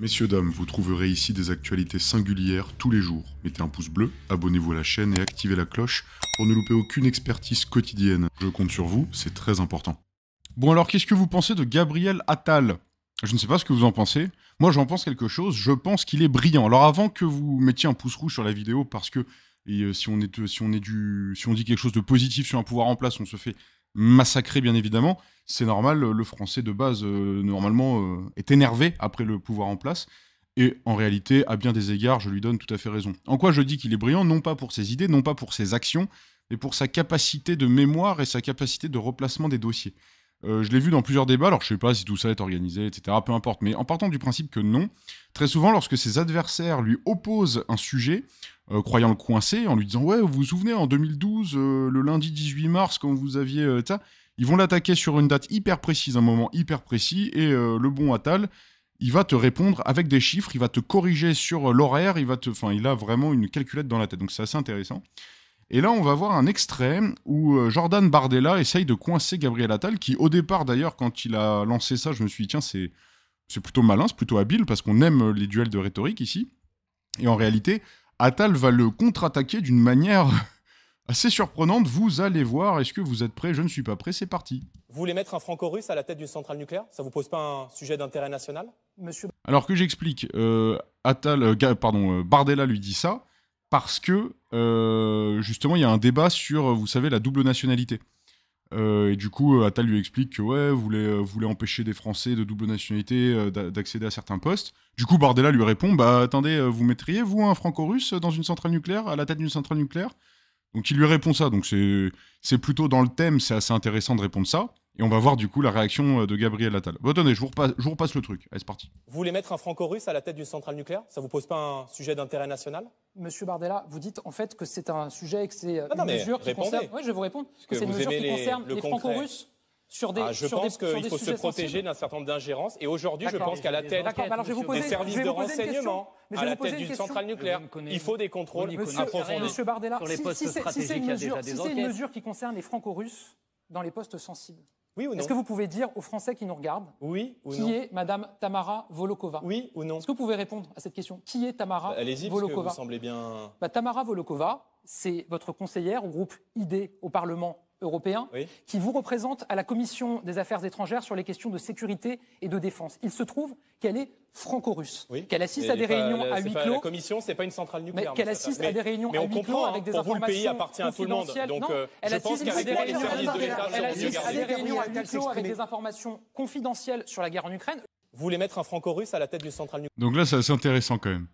Messieurs, dames, vous trouverez ici des actualités singulières tous les jours. Mettez un pouce bleu, abonnez-vous à la chaîne et activez la cloche pour ne louper aucune expertise quotidienne. Je compte sur vous, c'est très important. Bon alors, qu'est-ce que vous pensez de Gabriel Attal? Je ne sais pas ce que vous en pensez. Moi, j'en pense quelque chose. Je pense qu'il est brillant. Alors, avant que vous mettiez un pouce rouge sur la vidéo, parce que si on dit quelque chose de positif sur un pouvoir en place, on se fait massacrer, bien évidemment. C'est normal. Le Français de base, normalement, est énervé après le pouvoir en place. Et en réalité, à bien des égards, je lui donne tout à fait raison. En quoi je dis qu'il est brillant, non pas pour ses idées, non pas pour ses actions, mais pour sa capacité de mémoire et sa capacité de replacement des dossiers. Je l'ai vu dans plusieurs débats, alors je sais pas si tout ça est organisé, etc., peu importe, mais en partant du principe que non, très souvent lorsque ses adversaires lui opposent un sujet, croyant le coincer, en lui disant « Ouais, vous vous souvenez, en 2012, le lundi 18 mars, quand vous aviez... ça », ils vont l'attaquer sur une date hyper précise, un moment hyper précis, et le bon Attal, il va te répondre avec des chiffres, il va te corriger sur l'horaire, il a vraiment une calculette dans la tête, donc c'est assez intéressant. Et là, on va voir un extrait où Jordan Bardella essaye de coincer Gabriel Attal, qui au départ d'ailleurs, quand il a lancé ça, je me suis dit, tiens, c'est plutôt malin, c'est plutôt habile, parce qu'on aime les duels de rhétorique ici. Et en réalité, Attal va le contre-attaquer d'une manière assez surprenante. Vous allez voir, est-ce que vous êtes prêts? Je ne suis pas prêt, c'est parti. Vous voulez mettre un franco-russe à la tête d'une centrale nucléaire? Ça vous pose pas un sujet d'intérêt national, monsieur? Alors que j'explique, Bardella lui dit ça, parce que, justement, il y a un débat sur, vous savez, la double nationalité. Et du coup, Attal lui explique que, ouais, vous voulez empêcher des Français de double nationalité d'accéder à certains postes. Du coup, Bardella lui répond, bah, attendez, vous mettriez, vous, un franco-russe dans une centrale nucléaire, à la tête d'une centrale nucléaire? Donc il lui répond ça, donc c'est plutôt dans le thème, c'est assez intéressant de répondre ça. Et on va voir du coup la réaction de Gabriel Attal. Bon, attendez, je vous repasse le truc. Allez, c'est parti. Vous voulez mettre un franco-russe à la tête d'une centrale nucléaire? Ça vous pose pas un sujet d'intérêt national? Monsieur Bardella, vous dites en fait que c'est un sujet et que c'est non, une mesure qui concerne... Oui, je vais vous répondre. Que c'est une mesure qui concerne les franco-russes sur des Je pense qu'il faut se protéger d'un certain nombre d'ingérences. Et aujourd'hui, je pense qu'à la tête des services de renseignement, à la tête d'une centrale nucléaire, il faut des contrôles approfondis. Monsieur Bardella, sur les postes stratégiques, il y a déjà des si c'est enquêtes. une mesure qui concerne les franco-russes dans les postes sensibles, oui ou non? est-ce que vous pouvez dire aux Français qui nous regardent qui est Madame Tamara Volokova? Oui ou non? Est-ce que vous pouvez répondre à cette question? Qui est Tamara Allez-y, parce que vous semblez bien... Tamara Volokova, c'est votre conseillère au groupe ID au Parlement européen, qui vous représente à la Commission des Affaires étrangères sur les questions de sécurité et de défense. Il se trouve qu'elle est franco-russe, qu'elle assiste à des réunions à huis clos. La Commission, c'est pas une centrale nucléaire. Mais qu'elle assiste à des réunions à huis clos avec des informations le pays appartient à tout le monde. Donc, elle assiste à des réunions à huis clos avec des informations confidentielles sur la guerre en Ukraine. Vous voulez mettre un franco-russe à la tête d'une centrale nucléaire? Donc là, c'est assez intéressant quand même.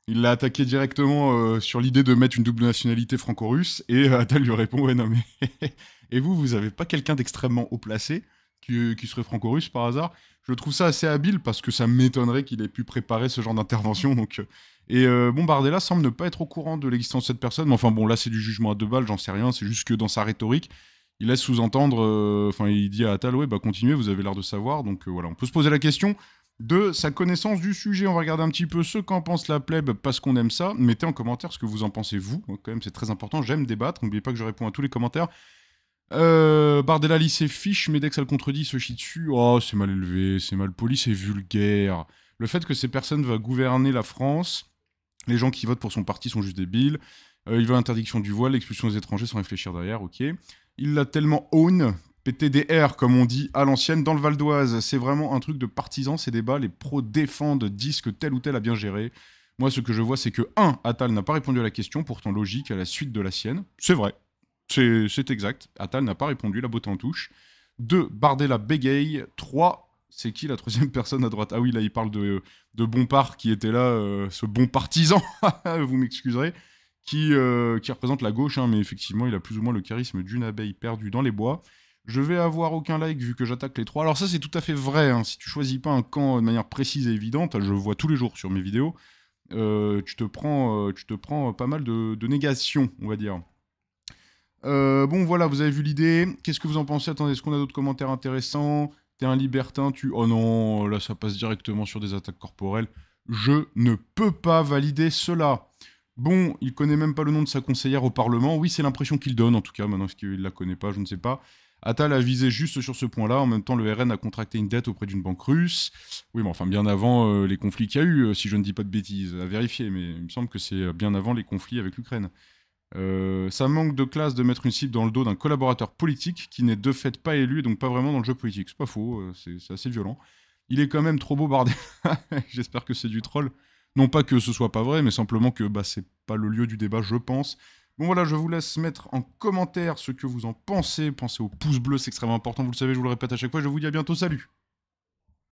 Il l'a attaqué directement sur l'idée de mettre une double nationalité franco-russe, et Attal lui répond, ouais, non mais... Et vous avez pas quelqu'un d'extrêmement haut placé qui serait franco-russe par hasard? Je trouve ça assez habile, parce que ça m'étonnerait qu'il ait pu préparer ce genre d'intervention, donc... Bardella semble ne pas être au courant de l'existence de cette personne, mais enfin bon, là c'est du jugement à deux balles, j'en sais rien, c'est juste que dans sa rhétorique, il laisse sous-entendre, il dit à Attal, ouais, bah continuez, vous avez l'air de savoir, donc voilà, on peut se poser la question de sa connaissance du sujet. On va regarder un petit peu ce qu'en pense la plèbe, parce qu'on aime ça. Mettez en commentaire ce que vous en pensez, vous. Donc, quand même, c'est très important. J'aime débattre. N'oubliez pas que je réponds à tous les commentaires. Bardella lit ses fiches, mais dès que ça le contredit, il se chie dessus. Oh, c'est mal élevé, c'est mal poli, c'est vulgaire. Le fait que ces personnes vont gouverner la France, les gens qui votent pour son parti sont juste débiles. Il veut l'interdiction du voile, l'expulsion des étrangers sans réfléchir derrière, ok. Il l'a tellement own, PTDR, comme on dit à l'ancienne, dans le Val d'Oise. C'est vraiment un truc de partisan, ces débats. Les pros défendent, disent que tel ou tel a bien géré. Moi, ce que je vois, c'est que 1. Attal n'a pas répondu à la question, pourtant logique, à la suite de la sienne. C'est vrai. C'est exact. Attal n'a pas répondu, la beauté en touche. 2. Bardella bégaye. 3. C'est qui la troisième personne à droite? Ah oui, là, il parle de Bompard, qui était là, ce bon partisan, vous m'excuserez, qui représente la gauche, hein, mais effectivement, il a plus ou moins le charisme d'une abeille perdue dans les bois. Je vais avoir aucun like vu que j'attaque les trois. Alors ça, c'est tout à fait vrai, hein. Si tu choisis pas un camp de manière précise et évidente, je le vois tous les jours sur mes vidéos, tu te prends pas mal de négations, on va dire. Bon, voilà, vous avez vu l'idée. Qu'est-ce que vous en pensez? Attendez, est-ce qu'on a d'autres commentaires intéressants? T'es un libertin, Oh non, là, ça passe directement sur des attaques corporelles. Je ne peux pas valider cela. Bon, il connaît même pas le nom de sa conseillère au Parlement. Oui, c'est l'impression qu'il donne, en tout cas. Maintenant, est-ce qu'il la connaît pas? Je ne sais pas. Attal a visé juste sur ce point-là. En même temps, le RN a contracté une dette auprès d'une banque russe. Oui, mais enfin, bien avant les conflits qu'il y a eu, si je ne dis pas de bêtises, à vérifier, mais il me semble que c'est bien avant les conflits avec l'Ukraine. Ça manque de classe de mettre une cible dans le dos d'un collaborateur politique qui n'est de fait pas élu, donc pas vraiment dans le jeu politique. C'est pas faux, c'est assez violent. Il est quand même trop beau bardé. J'espère que c'est du troll. Non pas que ce soit pas vrai, mais simplement que c'est pas le lieu du débat, je pense. Bon voilà, je vous laisse mettre en commentaire ce que vous en pensez. Pensez au pouce bleu, c'est extrêmement important, vous le savez, je vous le répète à chaque fois. Je vous dis à bientôt, salut!